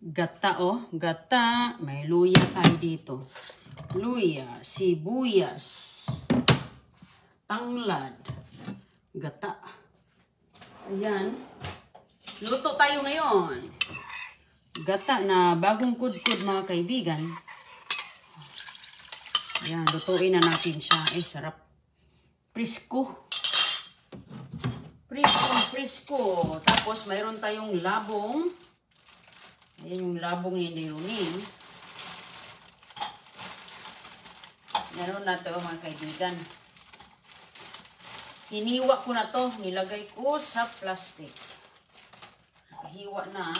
Gata, oh. Gata. May luya tayo dito. Luya, sibuyas, tanglad, gata. Ayan. Luto tayo ngayon. Gata na bagong kudkud mga kaibigan. Ayan, lutuin na natin siya. Ay, sarap. Presko. Presko. Tapos, mayroon tayong labong. Ayan yung labong ni Niruning. Meron na ito mga kaibigan. Hiniwa ko na to. Nilagay ko sa plastic. Nakahiwa na.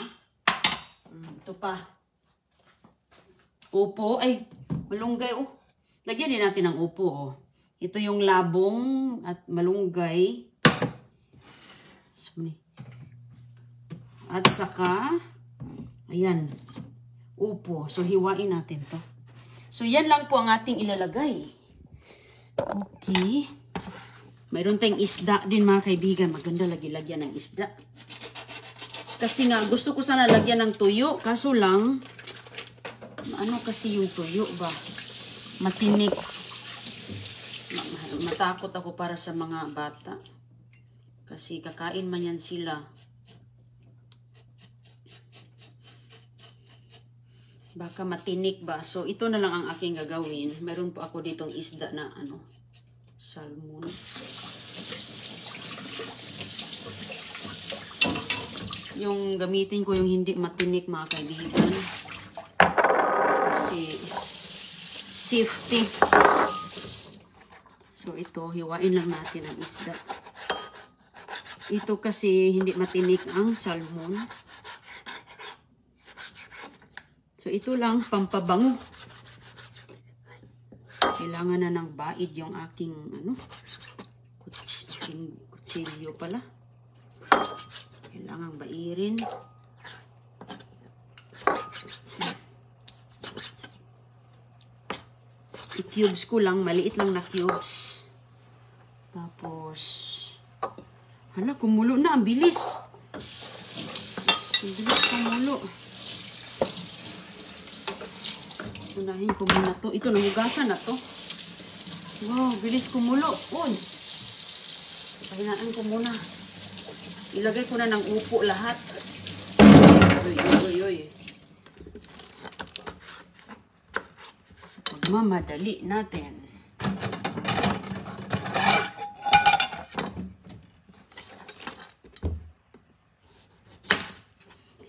Ito pa. Upo. Ay, malunggay. Oh. Lagyan din natin ng upo. Oh. Ito yung labong at malunggay. At saka, ayan, upo. So, hiwain natin to. So, yan lang po ang ating ilalagay. Okay. Mayroon tayong isda din mga kaibigan. Maganda lagyan ng isda. Kasi nga, gusto ko sana lagyan ng tuyo. Kaso lang, ano kasi yung tuyo ba? Matinik. Matakot ako para sa mga bata. Kasi kakain man yan sila. Baka matinik ba? So, ito na lang ang aking gagawin. Meron po ako ditong isda na salmon. Yung gamitin ko yung hindi matinik mga kaibigan. Kasi safety. So, ito, hiwain lang natin ang isda. Ito kasi hindi matinik ang salmon. So, ito lang, pampabango. Kailangan na ng baid yung aking, kutsilyo pala. Kailangan bairin. I-cubes ko lang, maliit lang na cubes. Tapos, hala, kumulo na, ang bilis. Ang bilis kumulo. Unahin ko muna to. Ito, nahugasan na to. Wow, bilis kumulo. Uy! Pahinaan ko muna. Ilagay ko na ng upo lahat. Uy. So, pagmamadali natin.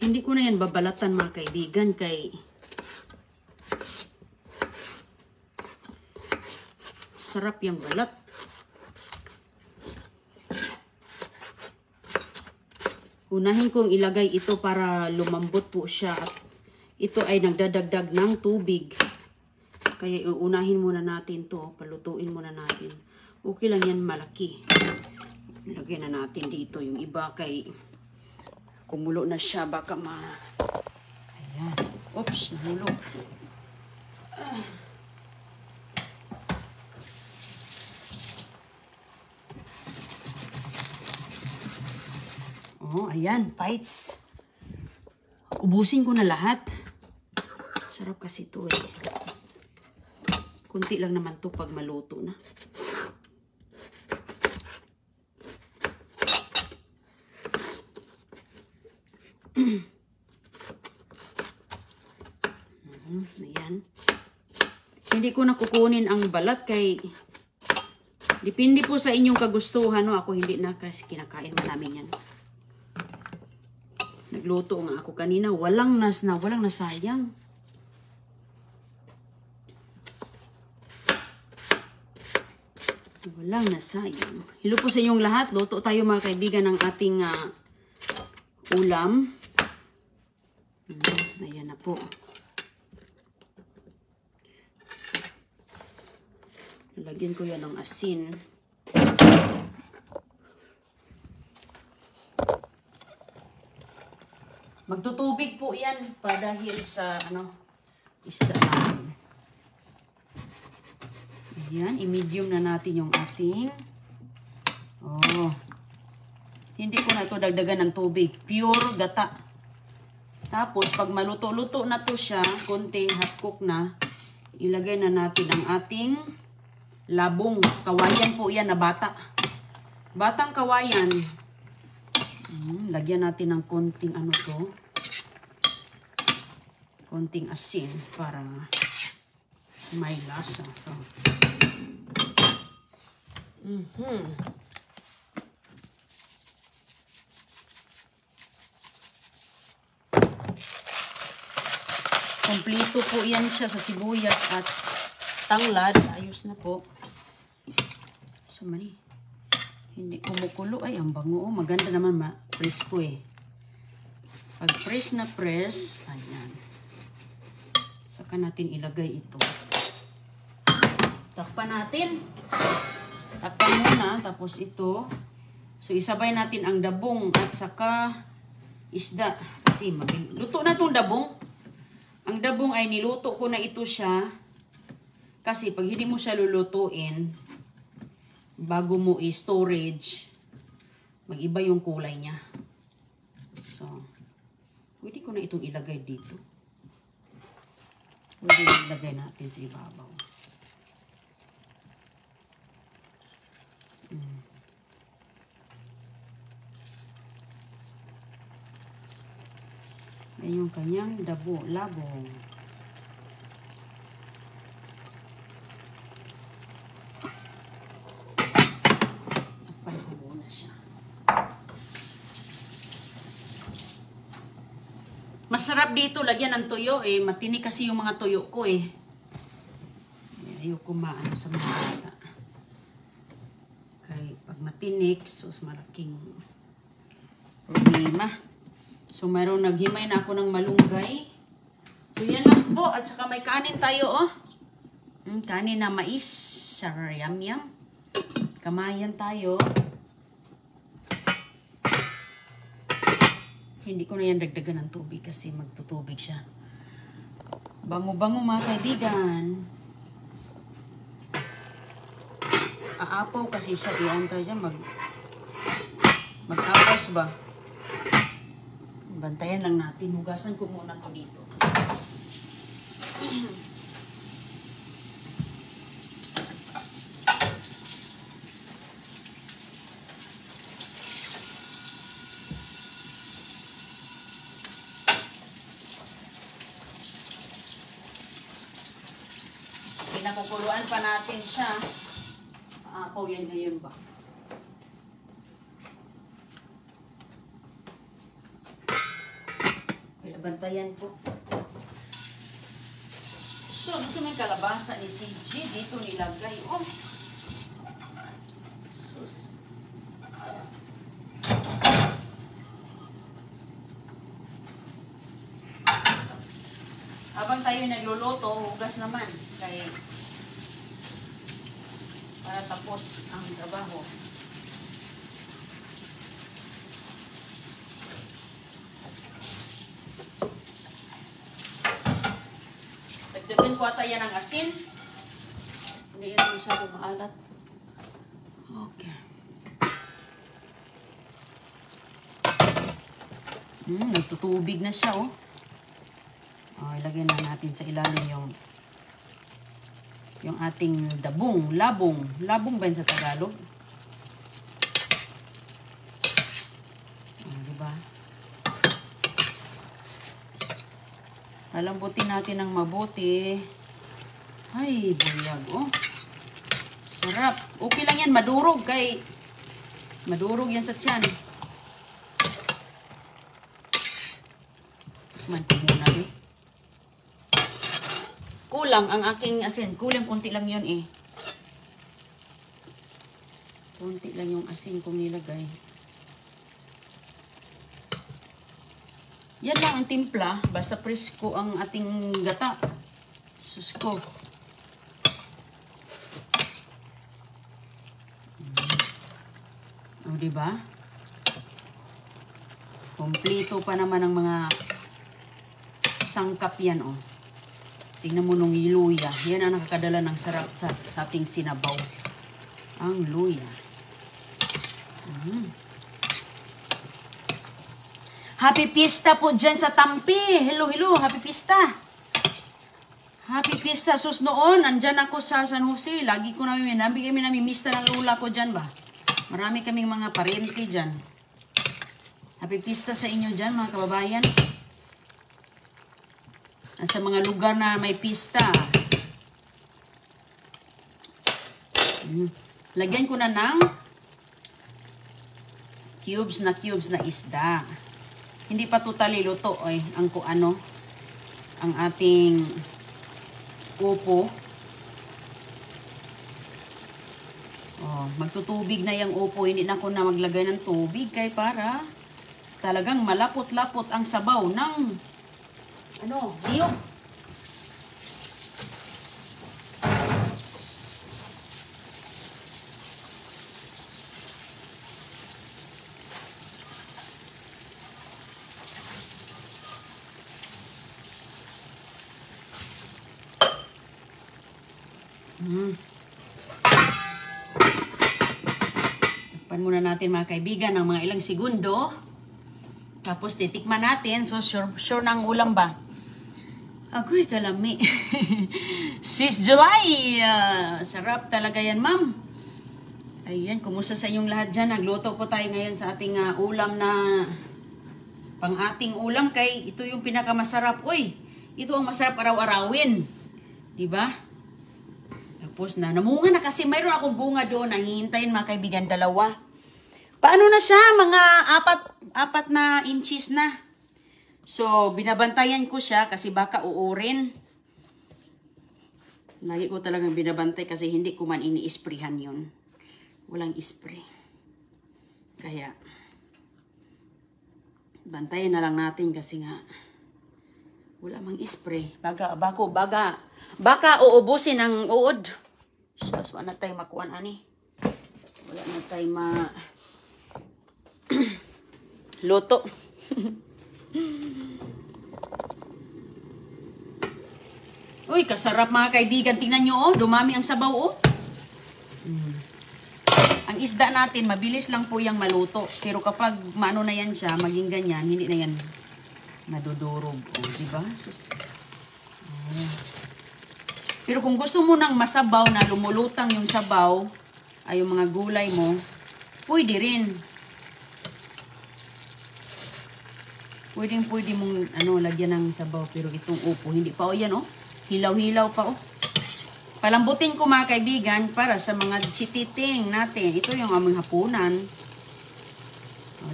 Hindi ko na yan babalatan mga kaibigan kay sarap yung balat. Unahin kong ilagay ito para lumambot po siya. At ito ay nagdadagdag ng tubig. Kaya unahin muna natin to. Palutuin muna natin. Okay lang yan, malaki. Ilagay na natin dito. Yung iba kay kumulo na siya. Baka ayan. Oops, nahulog. Oh, ayan, bites. Ubusin ko na lahat. Sarap kasi ito eh. Kunti lang naman to pag maluto na. Ayan. Hindi ko na kukunin ang balat kay depende po sa inyong kagustuhan. No? Ako hindi na kasi kinakain mo namin yan. Nagluto nga ako kanina. Walang nasayang. Walang nasayang. Hello po sa inyong lahat. Luto tayo mga kaibigan ng ating ulam. Ayan na po. Lagyan ko yan ng asin. Magtutubig po yan dahil sa isda natin. Ayan, i-medium na natin yung ating. Hindi ko na ito dagdagan ng tubig. Pure gata. Tapos, pag maluto-luto na to siya, konti hot cook na, ilagay na natin ang ating labong. Kawayan po yan na bata. Batang kawayan. Lagyan natin ng konting ano to. Konting asin para may lasa. So, Kompleto po yan siya sa sibuyas at tanglad. Ayos na po. So, mani. Hindi kumukulo. Ay, ang bango. Maganda naman presko eh. Pag press na press, ayan. Saka natin ilagay ito. Takpan natin. Takpan muna. Tapos ito. So, isabay natin ang dabong at saka isda. Kasi luto na itong dabong. Ang dabong ay niluto ko na ito siya. Kasi pag hindi mo siya lulutuin, bago mo i-storage, mag-iba yung kulay niya. So, pwede ko na itong ilagay dito. Pwede ilagay natin sa ibabaw. Yan yung kanyang labong. Tapay ko muna siya. Masarap dito lagyan ng tuyo eh. Matinik kasi yung mga tuyo ko eh. Ayoko maano sa mga bata. Kaya pag matinik, sus malaking problema. So, mayroong naghimay na ako ng malunggay. So, yan lang po. At saka may kanin tayo, oh. Kanin na mais. Yum-yum. Kamayan tayo. Hindi ko na yan dagdagan ng tubig kasi magtutubig siya. Bango-bango mga kaibigan. Aapaw kasi siya. Iyan tayo dyan. Mag-apas ba? Bantayan lang natin. Hugasan ko muna to dito. Pinakukuluan pa natin siya. Aapaw yan ngayon ba? Bantayan po. So, gusto may kalabasa ni CG. Dito nilagay. Oh. Sus. Habang tayo nagluluto, hugas naman. Kaya para tapos ang trabaho. Dagdagan ko ata yan ang asin. Hindi yan masyadong maalat. Okay. Nagtutubig na siya, oh. Ilagay na natin sa ilalim yung ating dabong, labong. Labong ba yun sa Tagalog? Diba? Lalambutin natin ng mabuti. Ay, bulag, oh. Sarap. Okay lang yan, madurog. Madurog yan sa tiyan. Manti muna, eh. Kulang ang aking asin. Kulang, konti lang yun, eh. Konti lang yung asin kong nilagay. Yan lang ang timpla. Basta presko ang ating gata. Sus ko. O, diba? Kompleto pa naman ang mga sangkap yan, oh. Tingnan mo nung luya. Yan ang nakakadala ng sarap sa ating sinabaw. Ang luya. Happy Pista po dyan sa Tampi. Hello, hello. Happy Pista. Happy Pista. Sus noon, andyan ako sa San Jose. Lagi ko namin namimista ng lula ko dyan ba. Marami kaming mga parente dyan. Happy Pista sa inyo dyan, mga kababayan. At sa mga lugar na may pista. Lagyan ko na ng cubes na isda. Hindi pa totally luto ang ano ang ating upo. Magtutubig na yung upo, hindi na ako na maglagay ng tubig kay para talagang malapot-lapot ang sabaw ng niyog. Takpan muna natin mga kaibigan ng mga ilang segundo. Tapos titikman natin. So sure na ang ulam ba? Agoy kalami. Sis July. Sarap talaga yan, ma'am. Ayan, kumusta sa inyong lahat dyan? Nagluto po tayo ngayon sa ating ulam na pang ating ulam kay ito yung pinakamasarap. Uy, ito ang masarap araw-arawin. Diba? Tapos namunga na kasi mayroon akong bunga doon na hihintayin mga kaibigan, dalawa. Paano na siya? Mga apat na inches na. So, binabantayan ko siya kasi baka uurin. Lagi ko talagang binabantay kasi hindi ko man ini-sprayhan yun. Walang spray. Kaya, bantayan na lang natin kasi nga, wala mang spray. Baka uubusin ng uod. So, wala na tayo makuhaan, ani. Wala na tayo luto. Uy, kasarap mga kaibigan. Tingnan nyo, dumami ang sabaw, Ang isda natin, mabilis lang po yung maluto. Pero kapag maano na yan siya, maging ganyan, hindi na yan madudurog. Diba? Pero kung gusto mo ng masabaw na lumulutang yung sabaw, ay yung mga gulay mo, pwede rin. Pwede mong lagyan ng sabaw. Pero itong upo, hindi pa. Yan, hilaw-hilaw pa, Palambutin ko mga kaibigan para sa mga chititing natin. Ito yung aming hapunan.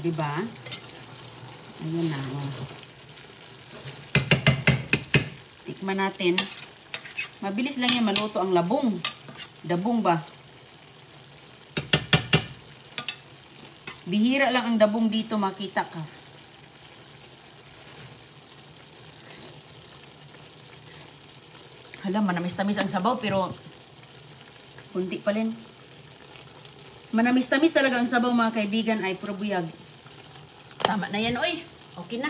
Diba? Ayan na, Tikman natin. Mabilis lang yan maluto ang labong. Dabong ba? Bihira lang ang dabong dito, makita ka. Hala, manamis-tamis ang sabaw, pero kunti pa rin. Manamis-tamis talaga ang sabaw mga kaibigan, ay puro buyag. Tama na yan, oy. Okay na.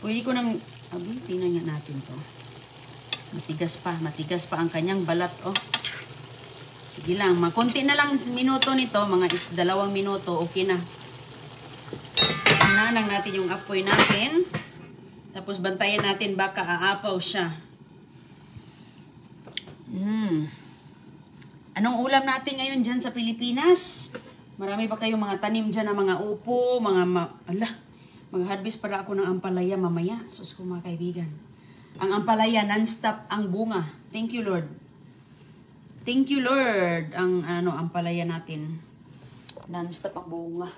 Pwede ko nang, tingnan nga natin to. Matigas pa ang kanyang balat, Sige lang, makunti na lang minuto nito, mga 2 minuto, okay na. Nanang natin yung apoy natin. Tapos bantayan natin baka aapaw siya. Anong ulam natin ngayon dyan sa Pilipinas? Marami ba kayong mga tanim dyan na mga upo, mag-harvest para ako ng ampalaya mamaya. Sus ko mga kaibigan. Ang ampalaya, non-stop ang bunga. Thank you, Lord. Thank you, Lord. Ang ampalaya natin. Non-stop ang bunga.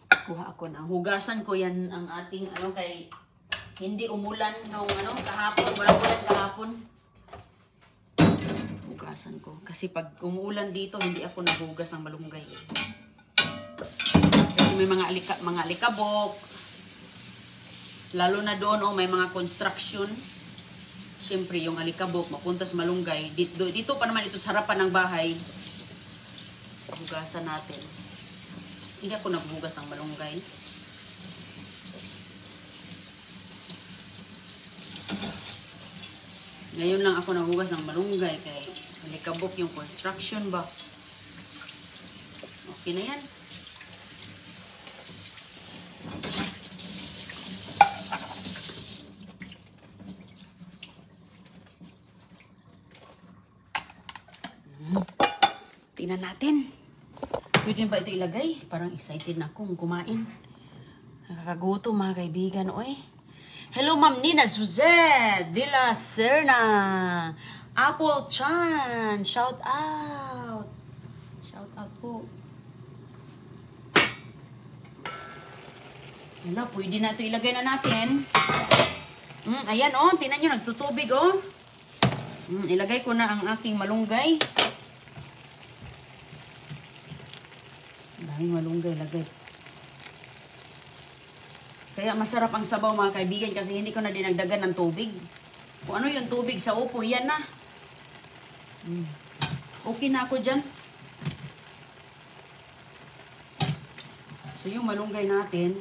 Kuha ako na. Hugasan ko yan ang ating kay hindi umulan nung kahapon. Walang ulan kahapon. Hugasan ko. Kasi pag umuulan dito, hindi ako naghugas ng malunggay. Kasi may mga alikabok. Lalo na doon, may mga construction. Siyempre, yung alikabok, mapunta sa malunggay. Dito pa naman, ito sa harapan ng bahay. Hugasan natin. Hindi ako naghugas ng malunggay. Ngayon lang ako naghugas ng malunggay kay alikabok yung construction ba. Okay na yan. tingnan natin. Pwede ba ito ilagay? Parang excited na akong kumain. Nakakaguto mga kaibigan, oy. Hello, Ma'am Nina Suzette de la Serna. Apple Chan. Shout out. Shout out po. Wala, pwede na ito ilagay na natin. Ayan, oh. Tingnan nyo, nagtutubig, oh. Ilagay ko na ang aking malunggay. Daming malunggay, lagay. Kaya masarap ang sabaw mga kaibigan kasi hindi ko na dinagdagan ng tubig. Kung ano yung tubig sa upo, yan na. Okay na ako dyan. So yung malunggay natin,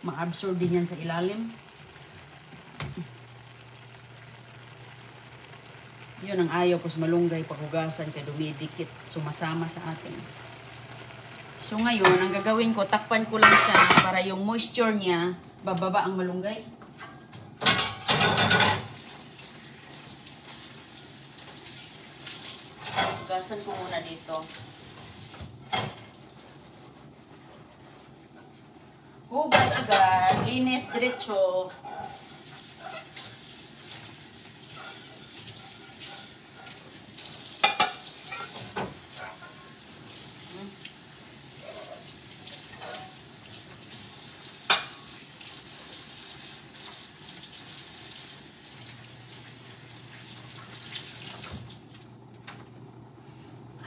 ma-absorb din yan sa ilalim. Yun ang ayaw ko sa malunggay, paghugasan kaya dumidikit, sumasama sa atin. So ngayon, ang gagawin ko, takpan ko lang siya para yung moisture niya, bababa ang malunggay. Hugasan ko muna dito. Hugas agad, linis, diretso.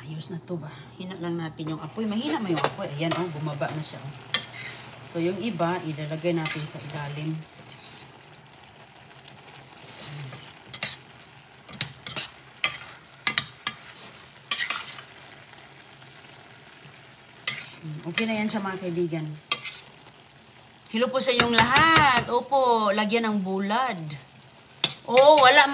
Ayos na to ba? Hina lang natin yung apoy. Mahina mo yung apoy. Ayan, oh, bumaba na siya. Oh. So, yung iba, ilalagay natin sa ilalim. Okay na yan siya mga kaibigan. Hello po sa inyong lahat. Opo, lagyan ng bulad. Oh, wala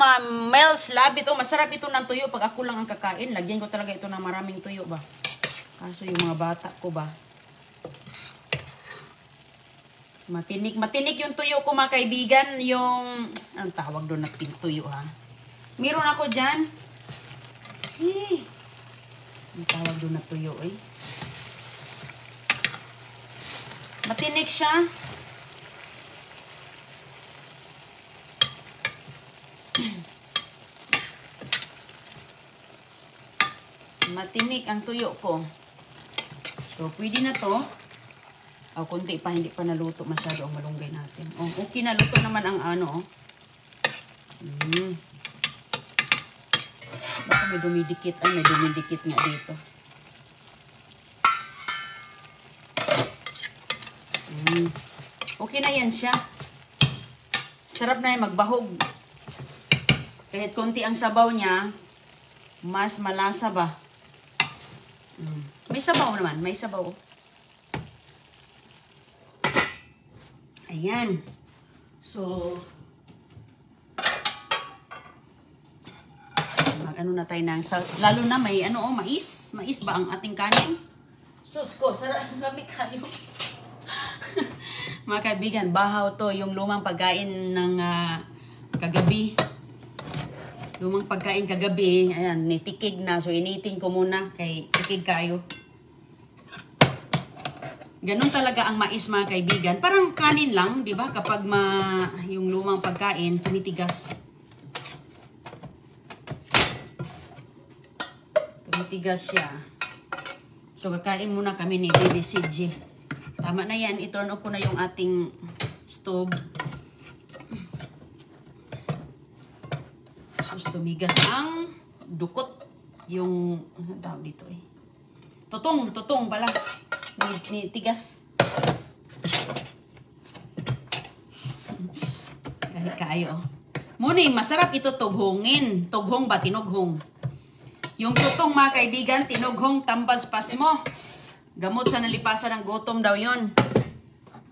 Mel's love ito. Masarap ito ng tuyo. Pag ako lang ang kakain, lagyan ko talaga ito ng maraming tuyo ba. Kaso yung mga bata ko ba. Matinik yung tuyo ko mga kaibigan. Yung, anong tawag doon na tuyo ha? Meron ako dyan. Anong tawag doon na tuyo eh. Matinik siya. Matinik ang tuyo ko. So, pwede na to. O, kunti pa, hindi pa naluto masyado ang malunggay natin. O, okay na, luto naman ang ano. Baka may dumidikit. Ay, may dumidikit nga dito. Okay na yan siya. Sarap na yan magbahog. Kahit konti ang sabaw niya, mas malasa ba? May sabaw naman. May sabaw. Ayan. So, mag-ano na tayo ng, lalo na may ano, mais. Mais ba ang ating kanin? Sus ko, sarap lamig kayo. Mga kaibigan, bahaw to. Yung lumang pagkain ng kagabi. Lumang pagkain kagabi. Ayan, nitikig na. So, initin ko muna kay tikig kayo. Ganun talaga ang mais mga kaibigan. Parang kanin lang, di ba? Kapag yung lumang pagkain, tumitigas. Tumitigas siya. So, kakain muna kami ni Baby CJ. Tama na yan. I-turn off ko na yung ating stove. Tapos tumigas ang dukot. Yung, ano tawag dito eh? Tutong pala. Tigas. Kahit kayo. Muna masarap ito tughongin. Tughong ba? Tinughong. Yung tutong mga kaibigan, tinughong tambal sa pasmo. Gamot sa nalipasan ng gutom daw yon.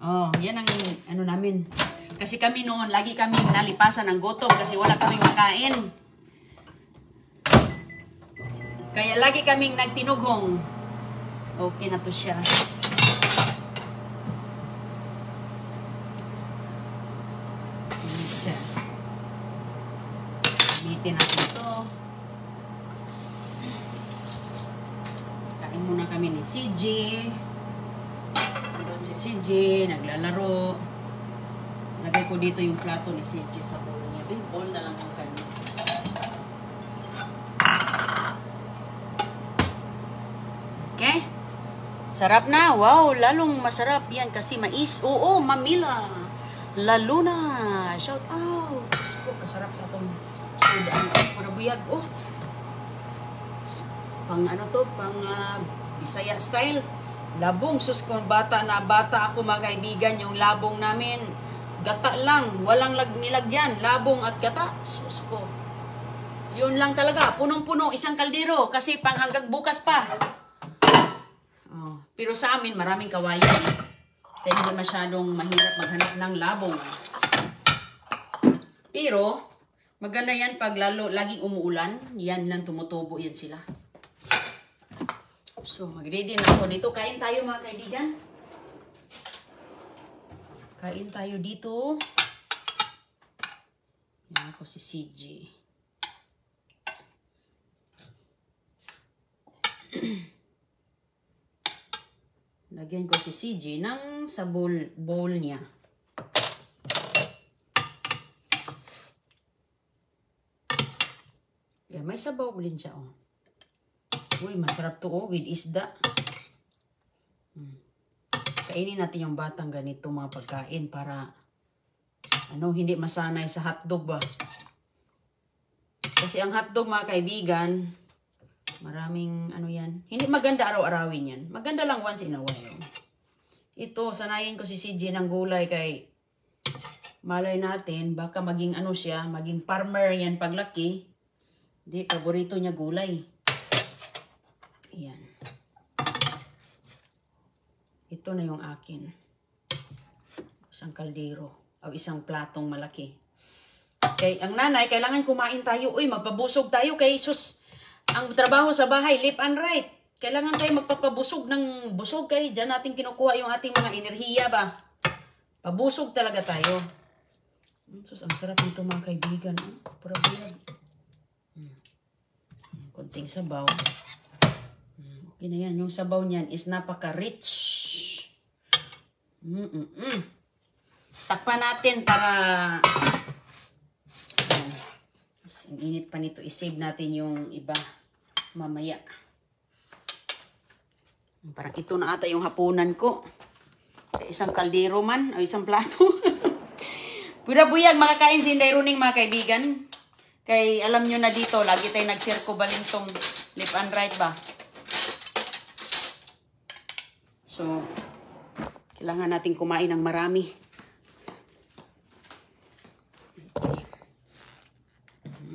Oh, yan ang ano namin. Kasi kami noon, lagi kami nalipasan ng gutom kasi wala kaming makain. Kaya lagi kaming nagtinughong. Okay na to siya. Gamitin natin ito. CJ. Nandun si CJ, naglalaro. Lagay ko dito yung plato ni CJ sa bowl niya. Bowl na lang yung kanya. Okay? Sarap na. Wow, lalong masarap yan kasi mais. Oo, Mamila. Lalo na. Shout out. Diyos ko, kasarap sa itong soda. Para buyag. Oh. Pang ano to? Pang Bisaya style. Labong. Sus, kung bata ako mga kaibigan, yung labong namin. Gata lang. Walang nilagyan. Labong at gata. Sus ko. Yun lang talaga. Punong-puno. Isang kaldero. Kasi pang hanggang bukas pa. Pero sa amin, maraming kawayan. Kaya hindi masyadong mahirap maghanap ng labong. Pero, maganda yan pag laging umuulan. Yan lang, tumutubo yan sila. So, mag-ready na ako dito. Kain tayo mga kaibigan. Kain tayo dito. Yan ako si CJ. Lagyan ko si CJ ng sa bowl niya. Yeah, may sabaw din siya. Oh. Uy, masarap to with isda. Kainin natin yung batang ganito mga pagkain para hindi masanay sa hotdog ba. Kasi ang hotdog mga kaibigan, maraming yan. Hindi maganda araw-arawin yan. Maganda lang once in a while. Ito, sanayin ko si CJ ng gulay kay malay natin, baka maging siya, maging farmer yan paglaki. Hindi, paborito niya gulay. Yan. Ito na yung akin. Isang kaldero. O isang platong malaki. Kay, ang nanay, kailangan kumain tayo. Uy, magpabusog tayo kay sus. Ang trabaho sa bahay, left and right. Kailangan tayo magpapabusog ng busog kay diyan natin kinukuha yung ating mga enerhiya ba. Pabusog talaga tayo. Sus, ang sarap nito mga kaibigan. Pura bulag. Konting sabaw. Okay na yan. Yung sabaw niyan is napaka-rich. Takpan natin para ang init pa nito. I-save natin yung iba mamaya. Parang ito na ata yung hapunan ko. Isang kaldero man o isang plato. Buyag makakain si Inday Runing mga kaibigan. Kay alam nyo na dito, lagi tayo nagsirko balintong left and right ba. So, kailangan natin kumain ng marami.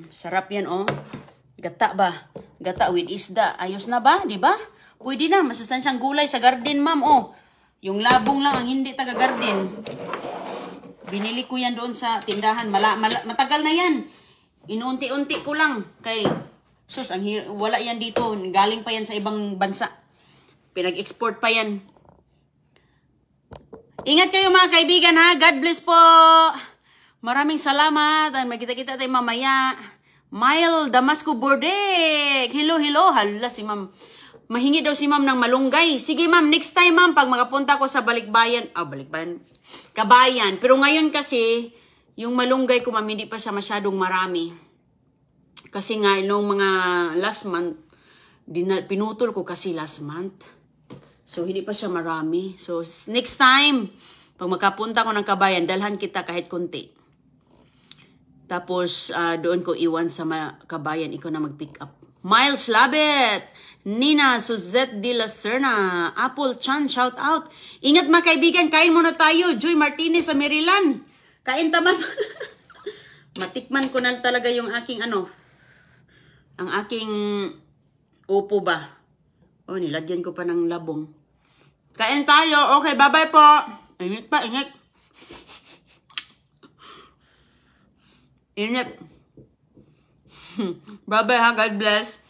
Sarap yan, oh. Gata ba? Gata with isda. Ayos na ba? Di ba? Pwede na. Masustansyang gulay sa garden, ma'am, oh. Yung labong lang ang hindi taga-garden. Binili ko yan doon sa tindahan. Matagal na yan. Inuunti-unti ko lang. Kay, sus, wala yan dito. Galing pa yan sa ibang bansa. Pinag-export pa yan. Ingat kayo mga kaibigan ha. God bless po. Maraming salamat. Magkita-kita tayo mamaya. Mile Damasco Bordek. Hello. Hala si ma'am. Mahingi daw si ma'am ng malunggay. Sige ma'am, next time ma'am, pag magapunta ko sa Balikbayan. Balikbayan. Kabayan. Pero ngayon kasi, yung malunggay ko ma'am, hindi pa siya masyadong marami. Kasi nga, nung mga last month, pinutol ko kasi last month. So, hindi pa siya marami. So, next time, pag makapunta ko ng Kabayan, dalhan kita kahit kunti. Tapos, doon ko iwan sa Kabayan, ikaw na mag-pick up. Miles Labet, Nina Suzette de la Serna, Apple Chan, shout out. Ingat mga kaibigan, kain muna tayo. Joy Martinez sa Maryland. Kain taman. Matikman ko na talaga yung aking ang aking upo ba. Oh, nilagyan ko pa ng labong. Kain tayo. Okay, bye-bye po. Init pa, init. Init. Bye-bye ha, God bless.